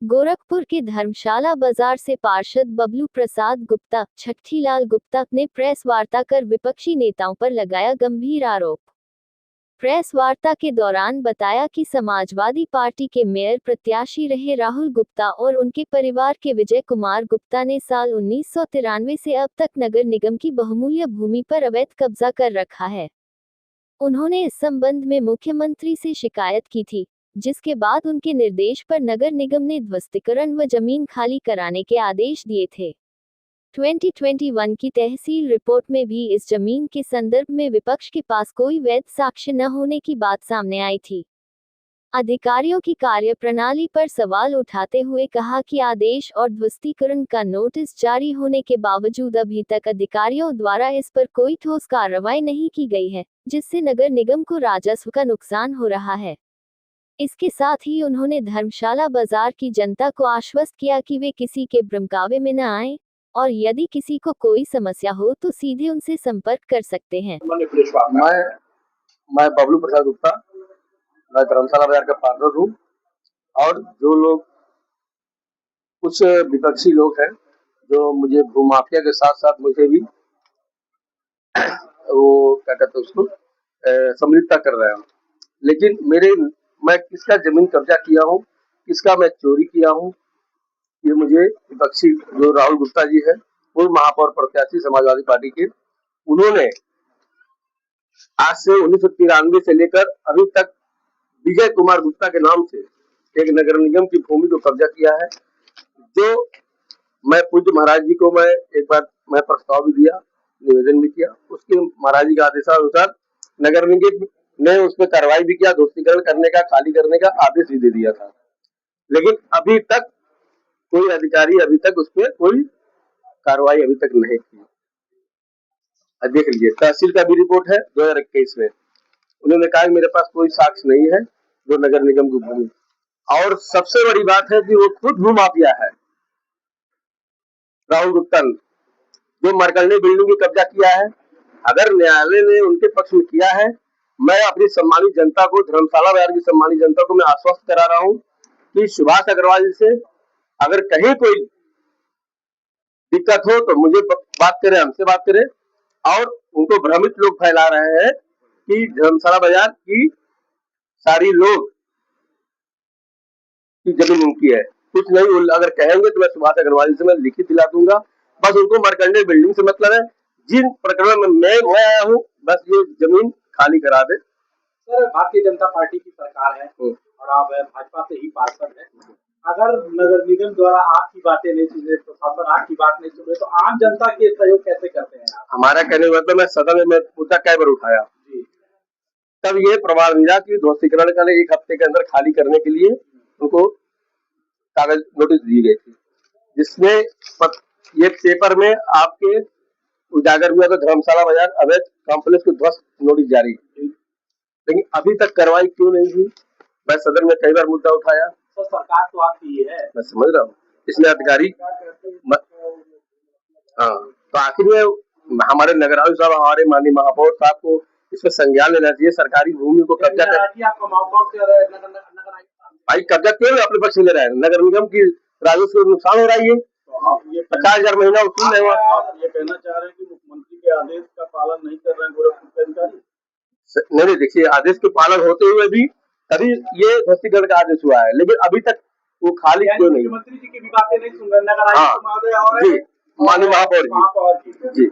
गोरखपुर के धर्मशाला बाजार से पार्षद बबलू प्रसाद गुप्ता, छठीलाल गुप्ता ने प्रेस वार्ता कर विपक्षी नेताओं पर लगाया गंभीर आरोप। प्रेस वार्ता के दौरान बताया कि समाजवादी पार्टी के मेयर प्रत्याशी रहे राहुल गुप्ता और उनके परिवार के विजय कुमार गुप्ता ने साल 1993 से अब तक नगर निगम की बहुमूल्य भूमि पर अवैध कब्जा कर रखा है। उन्होंने इस संबंध में मुख्यमंत्री से शिकायत की थी, जिसके बाद उनके निर्देश पर नगर निगम ने ध्वस्तीकरण व जमीन खाली कराने के आदेश दिए थे। 2021 की तहसील रिपोर्ट में भी इस जमीन के संदर्भ में विपक्ष के पास कोई वैध साक्ष्य न होने की बात सामने आई थी। अधिकारियों की कार्यप्रणाली पर सवाल उठाते हुए कहा कि आदेश और ध्वस्तीकरण का नोटिस जारी होने के बावजूद अभी तक अधिकारियों द्वारा इस पर कोई ठोस कार्रवाई नहीं की गई है, जिससे नगर निगम को राजस्व का नुकसान हो रहा है। इसके साथ ही उन्होंने धर्मशाला बाजार की जनता को आश्वस्त किया कि वे किसी के भ्रमकावे में न आए और यदि किसी को कोई समस्या हो तो सीधे उनसे संपर्क कर सकते हैं। मैं बबलू प्रसाद गुप्ता, मैं धर्मशाला बाजार का पार्षद हूँ और जो लोग कुछ विपक्षी लोग हैं जो मुझे भूमाफिया के साथ साथ मुझे भी वो क्या कहते हैं उसको सम्मिलित कर रहे हैं, लेकिन मैं किसका जमीन कब्जा किया हूँ, किसका मैं चोरी किया हूँ, ये मुझे विपक्षी जो राहुल गुप्ता जी है, पूर्व महापौर प्रत्याशी समाजवादी पार्टी के, उन्होंने आज से 1993 से लेकर अभी तक विजय कुमार गुप्ता के नाम से एक नगर निगम की भूमि को कब्जा किया है। जो मैं पूज्य महाराज जी को एक बार प्रस्ताव भी दिया, निवेदन भी किया, उसके महाराज जी के आदेशानुसार नगर निगम ने उस पर कार्रवाई भी किया, ध्वस्तीकरण करने का, खाली करने का आदेश भी दे दिया था, लेकिन अभी तक कोई अधिकारी उस पर कोई कार्रवाई अभी तक नहीं की। देख लीजिए, तहसील का भी रिपोर्ट है 2021 में, उन्होंने कहा कि मेरे पास कोई साक्ष्य नहीं है जो नगर निगम की भूमि, और सबसे बड़ी बात है कि वो खुद भूमाफिया है। राहुल गुप्ता जो मरकंडे बिल्डिंग की कब्जा किया है, अगर न्यायालय ने उनके पक्ष में किया है, मैं अपनी सम्मानित जनता को, धर्मशाला बाजार की सम्मानित जनता को मैं आश्वस्त करा रहा हूँ कि सुभाष अग्रवाल जी से अगर कहीं कोई दिक्कत हो तो मुझे बात करें, हमसे बात करें। और उनको भ्रमित लोग फैला रहे हैं कि धर्मशाला बाजार की सारी लोग की जमीन उनकी है, कुछ नहीं। अगर कहेंगे तो मैं सुभाष अग्रवाल से मैं लिखित दिला दूंगा। बस उनको मरकंडे बिल्डिंग से मतलब है, जिन प्रकरण में मैं आया हूँ, बस ये जमीन खाली करा दे। सर, भारतीय जनता पार्टी की सरकार है और आप भाजपा से ही पार्षद हैं। अगर नगर निगम द्वारा आपकी बातें नहीं सुने, प्रशासन आपकी बात नहीं सुने, तो आम जनता के सहयोग कैसे करते हैं आप? हमारा कहने का मतलब, मैं सदन में मुद्दा कई बार उठाया, तब ये प्रमाण मिला कि ध्वस्तीकरण का 1 हफ्ते के अंदर खाली करने के लिए उनको कागज नोटिस दी गई थी, जिसमें ये पेपर में आपके उजागर हुआ तो धर्मशाला बाजार अवैध कॉम्प्लेक्स को ध्वस्त नोटिस जारी, लेकिन अभी तक कार्रवाई क्यों नहीं हुई? मैं सदन में कई बार मुद्दा उठाया। तो सरकार तो आपकी है, मैं समझ रहा हूँ, इसमें अधिकारी तो आखिर में हमारे नगर आयुक्त साहब, हमारे माननीय महापौर साहब को इसमें संज्ञान लेना चाहिए। सरकारी भूमि को कब्जा कर भाई कब्जा क्यों अपने पक्ष में ले रहा है? नगर निगम की राजस्व को नुकसान हो रहा है। 50,000 महीना वसूल है। आप ये कहना चाह रहे हैं कि मुख्यमंत्री के आदेश का पालन नहीं कर रहे हैं गोरखपुर के अधिकारी? नहीं, देखिए, आदेश के पालन होते हुए भी तभी ये ध्वस्तीकरण का आदेश हुआ है, लेकिन अभी तक वो खाली क्यों नहीं? मुख्यमंत्री जी की भी बातें नहीं सुन रहे, नगर आयुक्त माननीय महापौर जी।